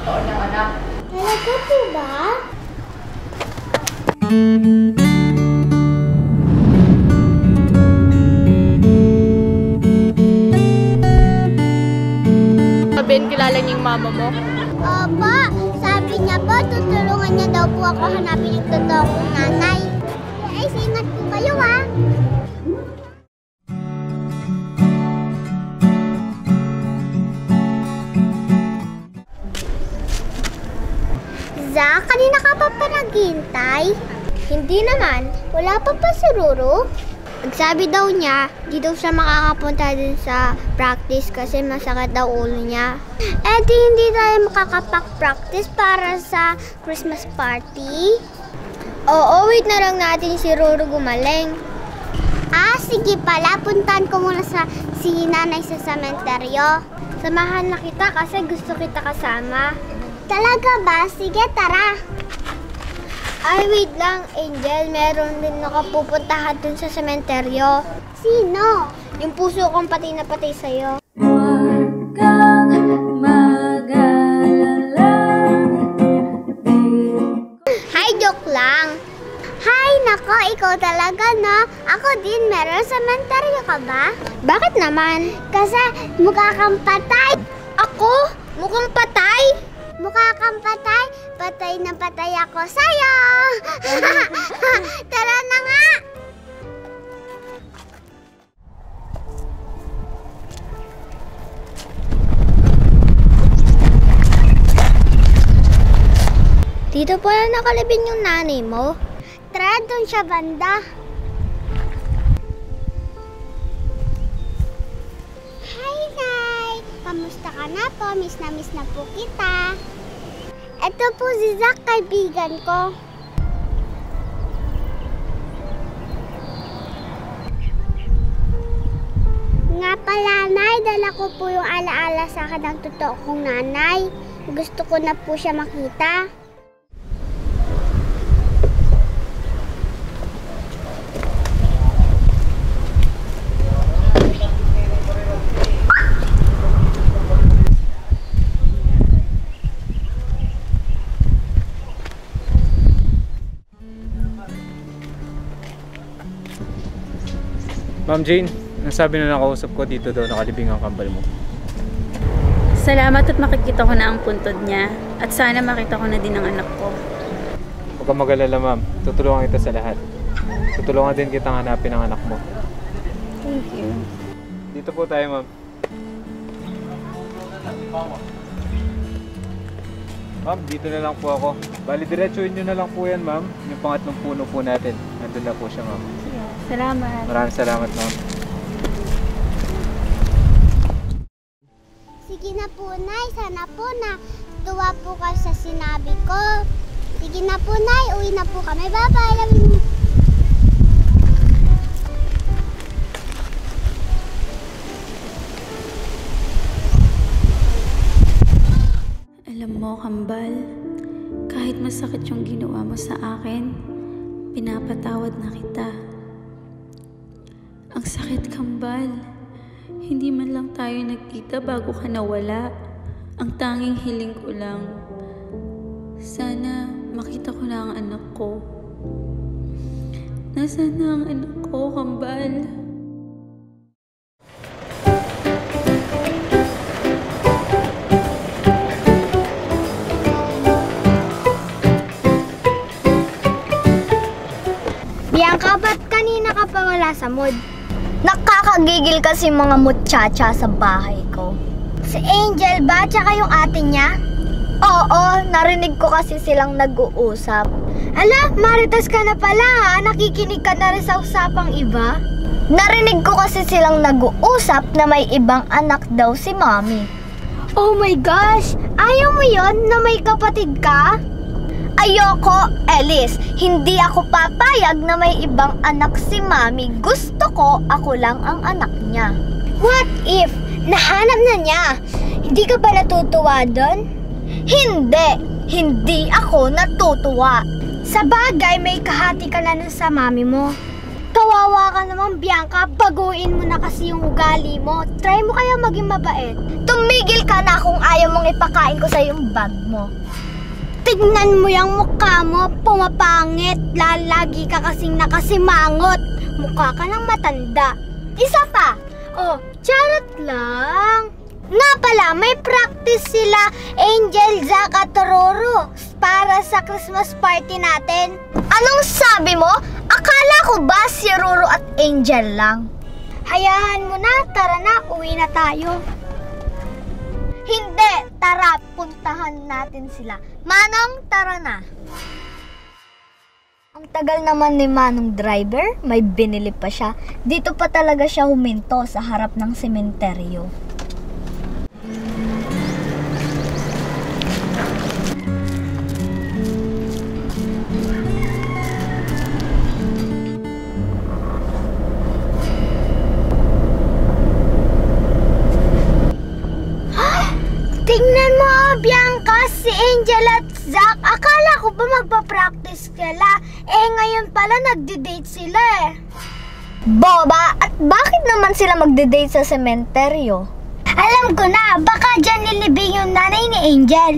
taon ng anak. Talaga po ba? Sabihin, kilala niyo yung mama mo? Opo, sabi niya po, tutulungan niya daw po ako hanapin yung totoong nanay. Ay, ingat po kayo ha. Zach, kanina ka pa naghihintay? Hindi naman, wala pa pa si Ruru. Sabi daw niya, di daw siya makakapunta din sa practice kasi masakit daw ulo niya. Eh di hindi tayo makakapak-practice para sa Christmas party? Oo, wait na lang natin si Ruru gumaling. Ah, sige pala, puntahan ko muna si nanay sa sementeryo. Samahan na kita kasi gusto kita kasama. Talaga ba? Sige, tara. Ay, wait lang, Angel. Meron din nakapupuntahan dun sa sementeryo. Sino? Yung puso kong pati na pati sa'yo. Huwag kang mag-alala. Hi, joke lang. Hi, nako, ikaw talaga, no? Ako din, meron sementeryo ka ba? Bakit naman? Kasi mukha kang patay. Ako? Mukhang patay? Mukha kang patay, patay na patay ako sa'yo! Tara na nga! Dito pala nakalibing yung nanay mo. Tara, doon siya banda. Hi, Nay! Kamusta ka na po? Miss na po kita. Ito po si Zach, kaibigan ko. Nga pala, Nay, dala ko po yung alaala sa akin ng totoo kong nanay. Gusto ko na po siya makita. Ma'am Jane, ang sabi na nakausap ko dito daw nakalibing ang kambal mo. Salamat at makikita ko na ang puntod niya. At sana makita ko na din ang anak ko. Huwag kang mag-alala, ma'am. Tutulungan kita sa lahat. Tutulungan din kitang hanapin ang anak mo. Thank you. Dito po tayo, ma'am. Ma'am, dito na lang po ako. Bali, diretsuhin nyo na lang po yan, ma'am. Yung pangatlong puno po natin. Nandun na po siya, ma'am. Salamat. Maraming salamat, ma'am. Sige na po, Nay. Sana po na tuwa po ka sa sinabi ko. Sige na po, Nay. Uwi na po kami. Bye-bye. Love you. Alam mo, Kambal, kahit masakit yung ginawa mo sa akin, pinapatawad na kita. Ang sakit, Kambal. Hindi man lang tayo nagkita bago ka nawala. Ang tanging hiling ko lang, sana makita ko na ang anak ko. Nasaan na ang anak ko, Kambal? Bianca, ba't kanina ka pa wala sa mood? Nakakagigil kasi mga muchacha sa bahay ko. Si Angel ba? Tsaka yung ate niya? Oo, narinig ko kasi silang nag-uusap. Ala, maritas ka na pala ha? Nakikinig ka na rin sa usapang iba? Narinig ko kasi silang nag-uusap na may ibang anak daw si Mommy. Oh my gosh! Ayaw mo yon na may kapatid ka? Ayoko, Ellis. Hindi ako papayag na may ibang anak si Mommy. Gusto ko, ako lang ang anak niya. What if? Nahanap na niya. Hindi ka ba natutuwa doon? Hindi. Hindi ako natutuwa. Sa bagay, may kahati ka na sa Mommy mo. Ikaw kawawa ka naman, Bianca. Baguhin mo na kasi yung ugali mo. Try mo kaya maging mabait. Tumigil ka na kung ayaw mong ipakain ko sa yung bag mo. Tignan mo yung mukha mo, pumapangit. Lalagi ka kasing nakasimangot. Mukha ka ng matanda. Isa pa. Oh, charot lang. Nga pala, may practice sila Angel, Zack at Roro para sa Christmas party natin. Anong sabi mo? Akala ko ba si Roro at Angel lang? Hayaan mo na, tara na, uwi na tayo. Hindi, tara, puntahan natin sila. Manong, tara na. Ang tagal naman ni Manong driver, may binili pa siya. Dito pa talaga siya huminto sa harap ng sementeryo. Tingnan mo, Bianca, si Angel at Zack. Akala ko ba magpa-practice sila? Ngayon pala nagde-date sila eh. Boba, at bakit naman sila magde-date sa sementeryo? Alam ko na, baka dyan nilibing yung nanay ni Angel.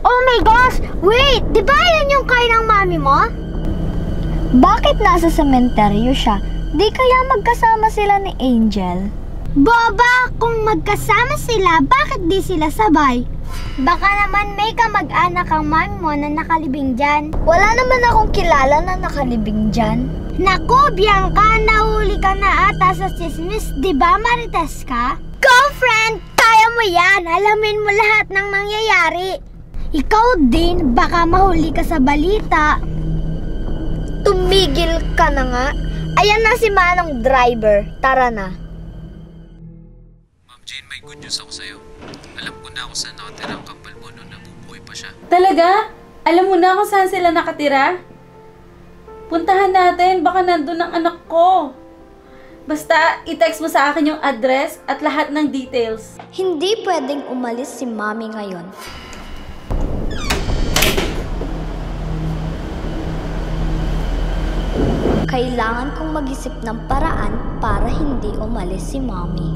Oh my gosh! Wait! Di ba yan yung kain ng mami mo? Bakit nasa sementeryo siya? Di kaya magkasama sila ni Angel? Boba! Kung magkasama sila, bakit di sila sabay? Baka naman may kamag-anak ang mami mo na nakalibing dyan. Wala naman akong kilala na nakalibing dyan. Naku, Bianca! Nahuli ka na ata sa chismis. Di ba marites ka? Go, friend! Kaya mo yan! Alamin mo lahat ng nangyayari. Ikaw din, baka mahuli ka sa balita. Tumigil ka na nga. Ayan na si Manong driver. Tara na. Ma'am Jane, may good news ako sa'yo. Alam ko na kung saan nakatira ang kapal mo nung nabubuhay pa siya. Talaga? Alam mo na kung saan sila nakatira? Puntahan natin, baka nandun ang anak ko. Basta, i-text mo sa akin yung address at lahat ng details. Hindi pwedeng umalis si Mami ngayon. Kailangan kong mag-isip ng paraan para hindi umalis si Mami.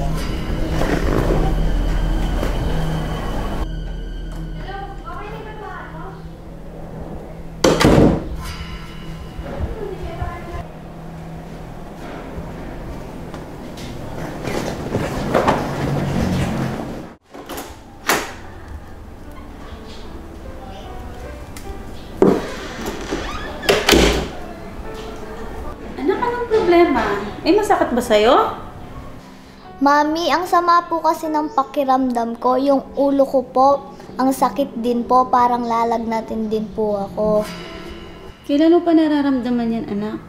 May masakit ba sa'yo? Mami, ang sama po kasi ng pakiramdam ko. Yung ulo ko po, ang sakit din po. Parang lalagnatin din po ako. Kailan mo pa nararamdaman yan, anak?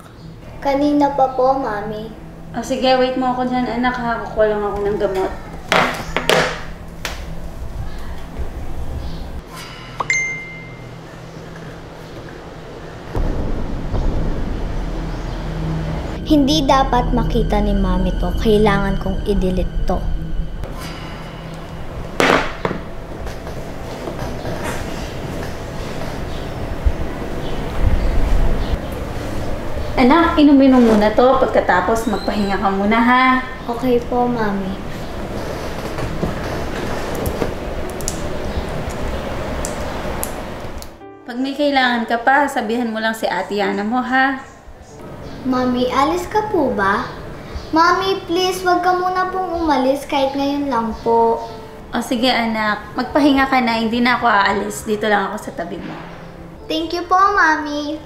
Kanina pa po, Mami. Oh, sige, wait mo ako dyan, anak. Kukuha lang ako ng gamot. Hindi dapat makita ni Mami to. Kailangan kong i-delete to. Anak, inumin mo muna to. Pagkatapos, magpahinga ka muna, ha? Okay po, Mami. Pag may kailangan ka pa, sabihan mo lang si Ate Yana mo, ha? Mami, alis ka po ba? Mami, please, wag ka muna pong umalis kahit ngayon lang po. O sige, anak. Magpahinga ka na. Hindi na ako aalis. Dito lang ako sa tabi mo. Thank you po, Mami.